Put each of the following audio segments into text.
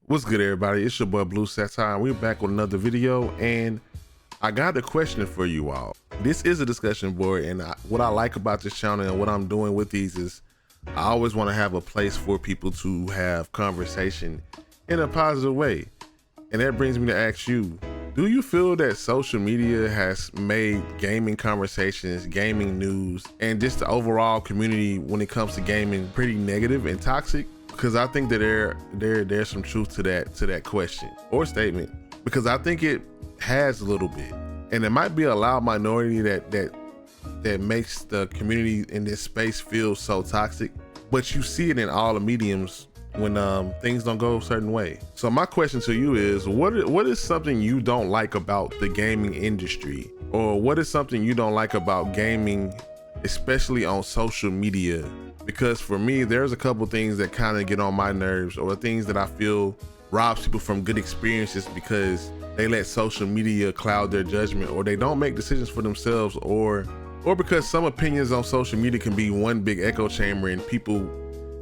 What's good, everybody? It's your boy Blue Satire. We're back with another video, and I got a question for you all. This is a discussion board, and what I like about this channel and what I'm doing with these is I always want to have a place for people to have conversation in a positive way. And that brings me to ask you, do you feel that social media has made gaming conversations, gaming news, and just the overall community when it comes to gaming pretty negative and toxic? Because I think that there's some truth to that question or statement, because I think it has a little bit, and it might be a loud minority that makes the community in this space feel so toxic, but you see it in all the mediums when things don't go a certain way. So my question to you is, what is something you don't like about the gaming industry, or what is something you don't like about gaming, especially on social media? Because for me, there's a couple things that kind of get on my nerves, or things that I feel robs people from good experiences because they let social media cloud their judgment, or they don't make decisions for themselves, or because some opinions on social media can be one big echo chamber and people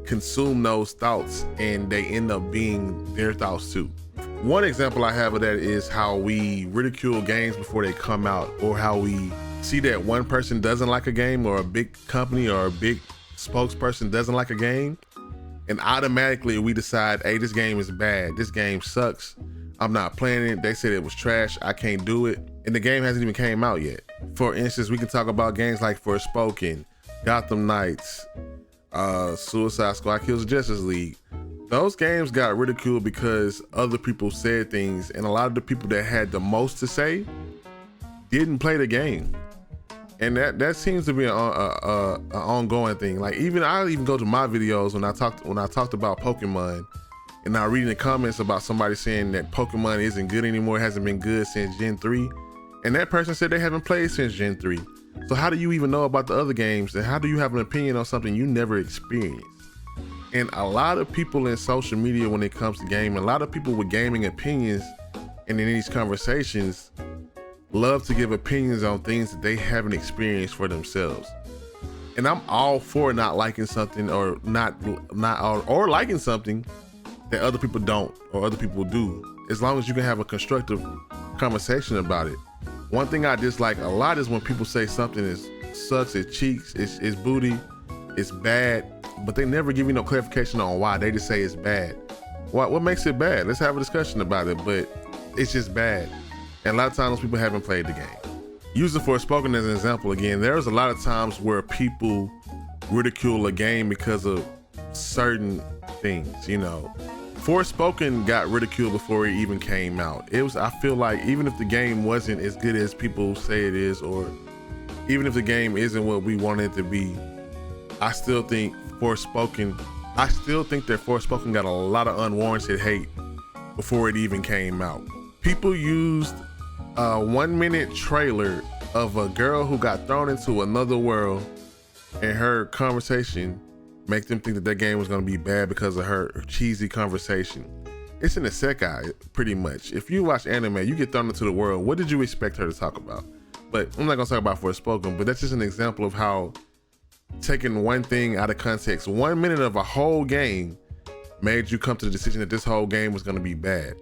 consume those thoughts and they end up being their thoughts too. One example I have of that is how we ridicule games before they come out, or how we see that one person doesn't like a game, or a big company or a big spokesperson doesn't like a game, and automatically we decide, hey, this game is bad, this game sucks, I'm not playing it, they said it was trash, I can't do it, and the game hasn't even came out yet. For instance, we can talk about games like Forspoken, Gotham Knights, Suicide Squad Kills Justice League. Those games got ridiculed because other people said things, and a lot of the people that had the most to say didn't play the game. And that seems to be an ongoing thing. Like, I even go to my videos when I talked about Pokemon, and I read in the comments about somebody saying that Pokemon isn't good anymore, hasn't been good since Gen 3, and that person said they haven't played since Gen 3. So how do you even know about the other games, and how do you have an opinion on something you never experienced? And a lot of people in social media, when it comes to gaming, a lot of people with gaming opinions and in these conversations love to give opinions on things that they haven't experienced for themselves. And I'm all for not liking something, or or liking something that other people don't, or other people do, as long as you can have a constructive conversation about it. One thing I dislike a lot is when people say something sucks, it cheeks, it's booty, it's bad, but they never give you no clarification on why. They just say it's bad. What makes it bad? Let's have a discussion about it, but it's just bad. And a lot of times people haven't played the game. Using Forspoken as an example again, there's a lot of times where people ridicule a game because of certain things, you know. Forspoken got ridiculed before it even came out. I feel like even if the game wasn't as good as people say it is, or even if the game isn't what we want it to be, I still think that Forspoken got a lot of unwarranted hate before it even came out. People used a 1-minute trailer of a girl who got thrown into another world, and her conversation make them think that game was going to be bad because of her cheesy conversation. It's an isekai, pretty much. If you watch anime, you get thrown into the world. What did you expect her to talk about? But I'm not going to talk about Forspoken, but that's just an example of how taking one thing out of context, 1 minute of a whole game, made you come to the decision that this whole game was going to be bad.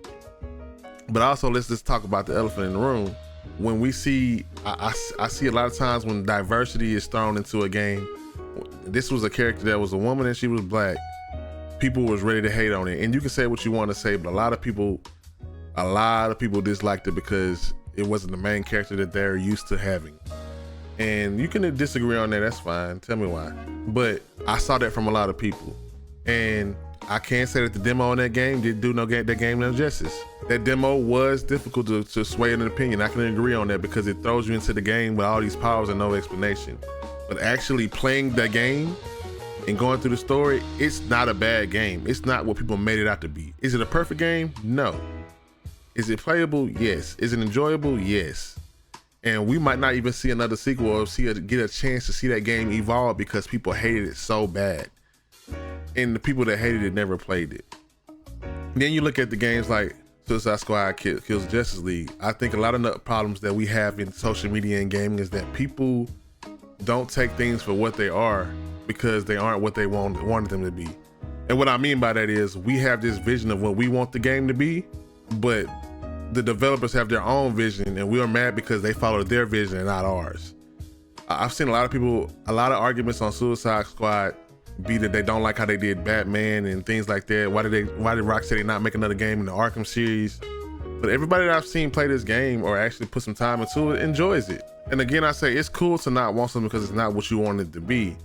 But also, let's just talk about the elephant in the room. When we see, I see a lot of times when diversity is thrown into a game. This was a character that was a woman and she was black. People was ready to hate on it, and you can say what you want to say, but a lot of people disliked it because it wasn't the main character that they're used to having. And you can disagree on that, that's fine, tell me why. But I saw that from a lot of people, and I can't say that the demo on that game didn't do that game no justice. That demo was difficult to sway an opinion. I can agree on that, because it throws you into the game with all these powers and no explanation. But actually playing the game and going through the story, it's not a bad game. It's not what people made it out to be. Is it a perfect game? No. Is it playable? Yes. Is it enjoyable? Yes. And we might not even see another sequel, or get a chance to see that game evolve, because people hated it so bad. And the people that hated it never played it. Then you look at the games like Suicide Squad Kills Justice League. I think a lot of the problems that we have in social media and gaming is that people don't take things for what they are, because they aren't what they wanted them to be. And what I mean by that is we have this vision of what we want the game to be, but the developers have their own vision, and we are mad because they follow their vision and not ours. I've seen a lot of arguments on Suicide Squad be that they don't like how they did Batman and things like that. Why did Rocksteady not make another game in the Arkham series? But everybody that I've seen play this game or actually put some time into it enjoys it. And again, I say it's cool to not want something because it's not what you want it to be.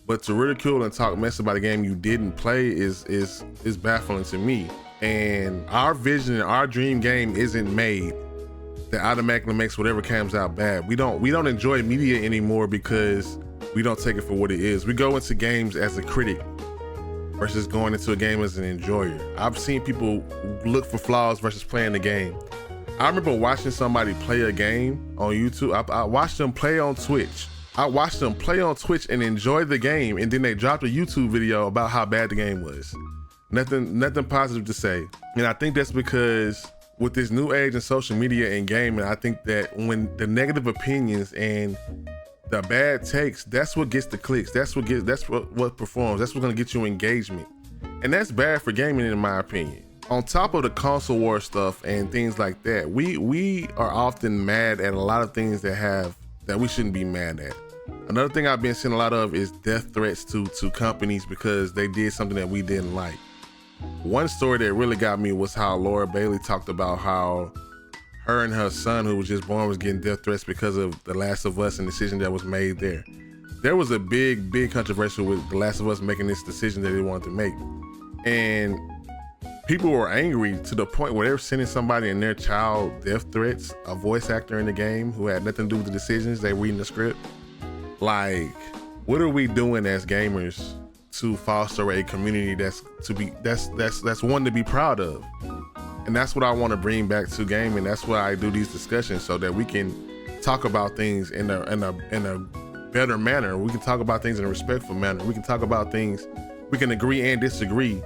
But to ridicule and talk mess about a game you didn't play is baffling to me. And our vision and our dream game isn't made that automatically makes whatever comes out bad. We don't enjoy media anymore because we don't take it for what it is. We go into games as a critic versus going into a game as an enjoyer. I've seen people look for flaws versus playing the game. I remember watching somebody play a game on YouTube. I watched them play on Twitch. I watched them play on Twitch and enjoy the game, and then they dropped a YouTube video about how bad the game was. Nothing positive to say. And I think that's because with this new age in social media and gaming, I think that when the negative opinions and the bad takes, that's what gets the clicks. That's what performs. That's what's gonna get you engagement. And that's bad for gaming in my opinion. On top of the console war stuff and things like that, we are often mad at a lot of things that we shouldn't be mad at. Another thing I've been seeing a lot of is death threats to companies because they did something that we didn't like. One story that really got me was how Laura Bailey talked about how her and her son, who was just born, was getting death threats because of The Last of Us and the decision that was made there. There was a big controversy with The Last of Us making this decision that they wanted to make. And people were angry to the point where they were sending somebody and their child death threats, a voice actor in the game who had nothing to do with the decisions, they reading the script. Like, what are we doing as gamers to foster a community that's one to be proud of? And that's what I want to bring back to gaming. That's why I do these discussions, so that we can talk about things in a better manner. We can talk about things in a respectful manner. We can talk about things, we can agree and disagree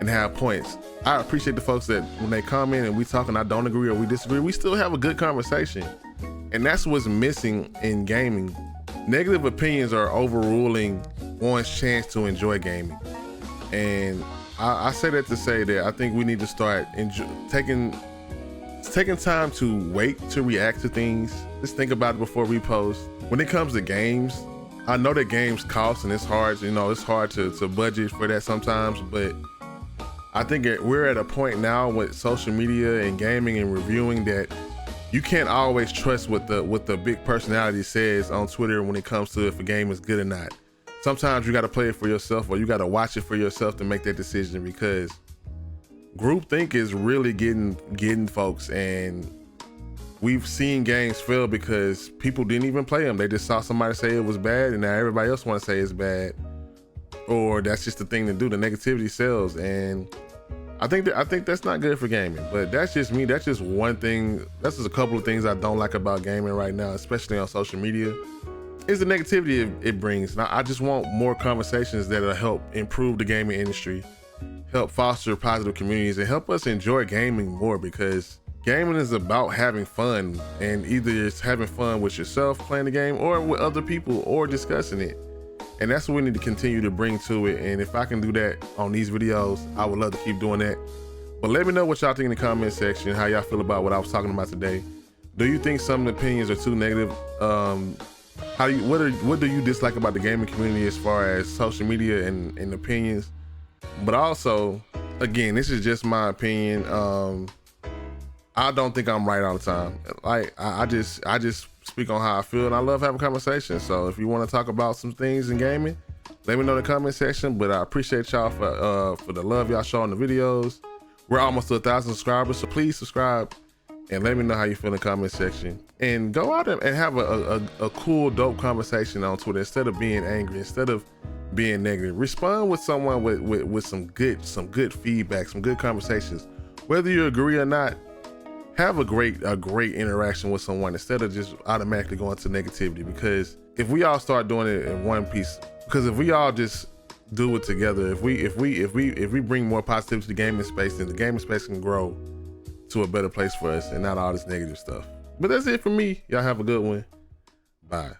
and have points. I appreciate the folks that when they come in and we talk and I don't agree or we disagree, we still have a good conversation. And that's what's missing in gaming. Negative opinions are overruling one's chance to enjoy gaming. And I say that to say that I think we need to start taking time to wait to react to things. Just think about it before we post. When it comes to games, I know that games cost and it's hard, it's hard to budget for that sometimes, but I think we're at a point now with social media and gaming and reviewing that you can't always trust what the big personality says on Twitter when it comes to if a game is good or not. Sometimes you got to play it for yourself, or you got to watch it for yourself to make that decision, because groupthink is really getting folks, and we've seen games fail because people didn't even play them. They just saw somebody say it was bad, and now everybody else want to say it's bad, or that's just the thing to do. The negativity sells, and I think that's not good for gaming. But that's just me. That's just one thing. That's just a couple of things I don't like about gaming right now, especially on social media, is the negativity it brings. Now, I just want more conversations that'll help improve the gaming industry, help foster positive communities, and help us enjoy gaming more, because gaming is about having fun, and either it's having fun with yourself playing the game or with other people or discussing it. And that's what we need to continue to bring to it. And if I can do that on these videos, I would love to keep doing that. But let me know what y'all think in the comment section, how y'all feel about what I was talking about today. Do you think some of the opinions are too negative? What do you dislike about the gaming community as far as social media and opinions? But also, again, this is just my opinion. I don't think I'm right all the time. Like I just speak on how I feel, and I love having conversations. So if you want to talk about some things in gaming, let me know in the comment section. But I appreciate y'all for the love y'all show in the videos. We're almost to 1,000 subscribers, so please subscribe and let me know how you feel in the comment section. And go out and have a cool, dope conversation on Twitter instead of being angry, instead of being negative. Respond with someone with some good feedback, some good conversations. Whether you agree or not, have a great interaction with someone instead of just automatically going to negativity. Because if we all start doing it in one piece, because if we all just do it together, if we bring more positivity to the gaming space, then the gaming space can grow to a better place for us and not all this negative stuff. But that's it for me. Y'all have a good one. Bye.